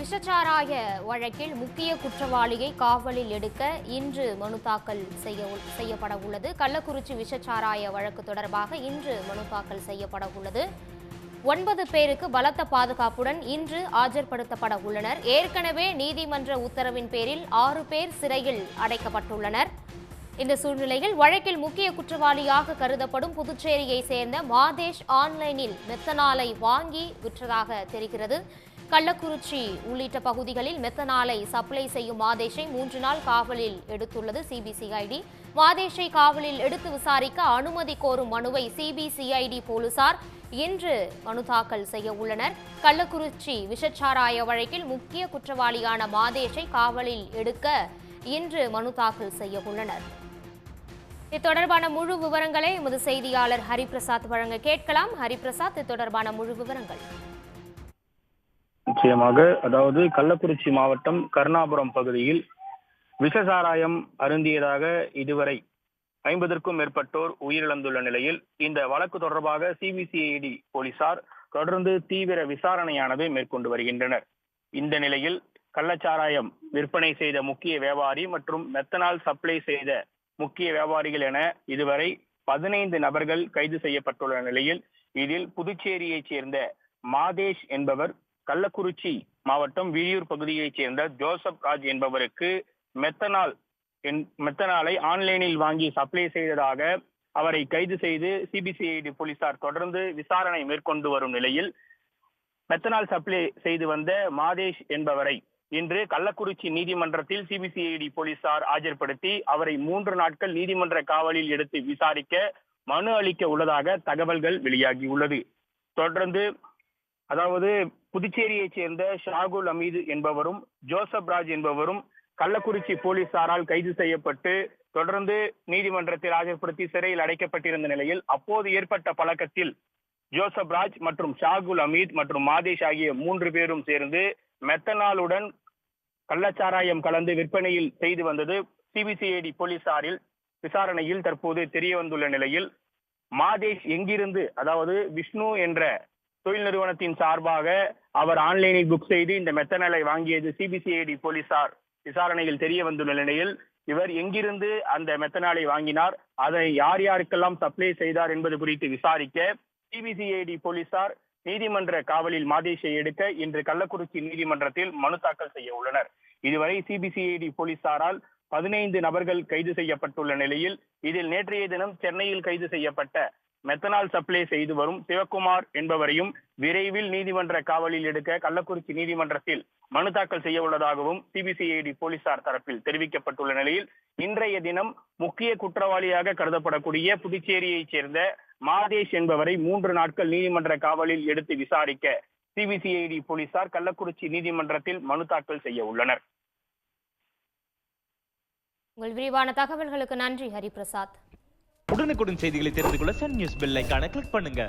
விஷச்சாராய வழக்கில் முக்கிய குற்றவாளியை காவலில் எடுக்க இன்று மனு தாக்கல் செய்யப்பட உள்ளது. கள்ளக்குறிச்சி விஷச்சாராய வழக்கு தொடர்பாக இன்று மனு தாக்கல் செய்யப்பட உள்ளது. 9 பேருக்கு பலத்த பாதுகாப்புடன் இன்று ஆஜர்படுத்தப்பட உள்ளனர். ஏற்கனவே நீதிமன்ற உத்தரவின் பேரில் 6 பேர் சிறையில் அடைக்கப்பட்டுள்ளனர். இந்த சூழ்நிலையில் வழக்கில் முக்கிய குற்றவாளியாக கருதப்படும் புதுச்சேரியை சேர்ந்த மாதேஷ் ஆன்லைனில் மெத்தனாலை வாங்கி விற்றதாக தெரிகிறது. கள்ளக்குறிச்சி உள்ளிட்ட பகுதிகளில் மெத்தனாலை சப்ளை செய்யும் மாதேஷை 3 நாள் காவலில் எடுத்துள்ளது சிபிசிஐடி. மாதேஷை காவலில் எடுத்து விசாரிக்க அனுமதி கோரும் மனுவை சிபிசிஐடி போலீசார் இன்று மனு தாக்கல் செய்ய உள்ளனர். கள்ளக்குறிச்சி விஷச்சாராய வழக்கில் முக்கிய குற்றவாளியான மாதேஷை காவலில் எடுக்க இன்று மனு தாக்கல் செய்ய உள்ளனர். இது தொடர்பான முழு விவரங்களை எமது செய்தியாளர் ஹரிபிரசாத் வழங்க கேட்கலாம். ஹரிபிரசாத், இது தொடர்பான முழு விவரங்கள். நிச்சயமாக, அதாவது கள்ளக்குறிச்சி மாவட்டம் கருணாபுரம் பகுதியில் விஷசாராயம் அருந்தியதாக இதுவரை 50க்கும் மேற்பட்டோர் உயிரிழந்துள்ள நிலையில் இந்த வழக்கு தொடர்பாக சிபிசிஐடி போலீசார் தொடர்ந்து தீவிர விசாரணையானது மேற்கொண்டு வருகின்றனர். இந்த நிலையில் கள்ளச்சாராயம் விற்பனை செய்த முக்கிய வியாபாரி மற்றும் மெத்தனால் சப்ளை செய்த முக்கிய வியாபாரிகள் என இதுவரை 15 நபர்கள் கைது செய்யப்பட்டுள்ள நிலையில் இதில் புதுச்சேரியைச் சேர்ந்த மாதேஷ் என்பவர், கள்ளக்குறிச்சி மாவட்டம் வியூர் பகுதியைச் சேர்ந்த ஜோசப் ராஜ் என்பவருக்கு மெத்தனாலை ஆன்லைனில் வாங்கி சப்ளை செய்ததாக அவரை கைது செய்து சிபிசிஐடி போலீசார் தொடர்ந்து விசாரணை மேற்கொண்டு வரும் நிலையில் மெத்தனால் சப்ளை செய்து வந்த மாதேஷ் என்பவரை இன்று கள்ளக்குறிச்சி நீதிமன்றத்தில் சிபிசிஐடி போலீசார் ஆஜர்படுத்தி அவரை 3 நாட்கள் நீதிமன்ற காவலில் எடுத்து விசாரிக்க மனு அளிக்க உள்ளதாக தகவல்கள் வெளியாகியுள்ளது. தொடர்ந்து அதாவது புதுச்சேரியைச் சேர்ந்த ஷாகுல் அமீது என்பவரும் ஜோசப் ராஜ் என்பவரும் கள்ளக்குறிச்சி போலீசாரால் கைது செய்யப்பட்டு தொடர்ந்து நீதிமன்றத்தில் ஆஜர்படுத்தி சிறையில் அடைக்கப்பட்டிருந்த நிலையில் அப்போது ஏற்பட்ட பழக்கத்தில் ஜோசப் ராஜ் மற்றும் ஷாகுல் அமீத் மற்றும் மாதேஷ் ஆகிய 3 பேரும் சேர்ந்து மெத்தனாலுடன் கள்ளச்சாராயம் கலந்து விற்பனையில் செய்து வந்தது சிபிசிஐடி போலீசாரில் விசாரணையில் தற்போது தெரிய வந்துள்ள நிலையில் மாதேஷ் எங்கிருந்து, அதாவது விஷ்ணு என்ற தொழில் நிறுவனத்தின் சார்பாக அவர் ஆன்லைனில் புக் செய்து இந்த மெத்தனாலை வாங்கியது சிபிசிஐடி போலீசார் விசாரணையில் தெரிய வந்துள்ள நிலையில் இவர் எங்கிருந்து அந்த மெத்தனாலை வாங்கினார், அதை யார் யாருக்கெல்லாம் சப்ளை செய்தார் என்பது குறித்து விசாரிக்க சிபிசிஐடி போலீசார் நீதிமன்ற காவலில் மாதேஷை எடுக்க இன்று கள்ளக்குறிச்சி நீதிமன்றத்தில் மனு தாக்கல் செய்ய உள்ளனர். இதுவரை சிபிசிஐடி போலீசாரால் 15 நபர்கள் கைது செய்யப்பட்டுள்ள நிலையில் இதில் நேற்றைய தினம் சென்னையில் கைது செய்யப்பட்ட மெத்தனால் சப்ளை செய்து வரும் சிவகுமார் என்பவரையும் விரைவில் நீதிமன்ற காவலில் எடுக்க கள்ளக்குறிச்சி நீதிமன்றத்தில் மனு தாக்கல் செய்ய உள்ளதாகவும் சிபிசிஐடி போலீசார் தரப்பில் தெரிவிக்கப்பட்டுள்ள நிலையில் இன்றைய தினம் முக்கிய குற்றவாளியாக கருதப்படக்கூடிய புதுச்சேரியைச் சேர்ந்த மாதேஷ் என்பவரை 3 நாட்கள் நீதிமன்ற காவலில் எடுத்து விசாரிக்க சிபிசிஐடி போலீசார் கள்ளக்குறிச்சி நீதிமன்றத்தில் மனு தாக்கல் செய்ய உள்ளனர். உங்கள் விரிவான தகவல்களுக்கு நன்றி ஹரிபிரசாத். உடனுக்குடன் செய்திகளை தெரிந்து கொள்ள சன் நியூஸ் பெல் ஐகானை கிளிக் பண்ணுங்க.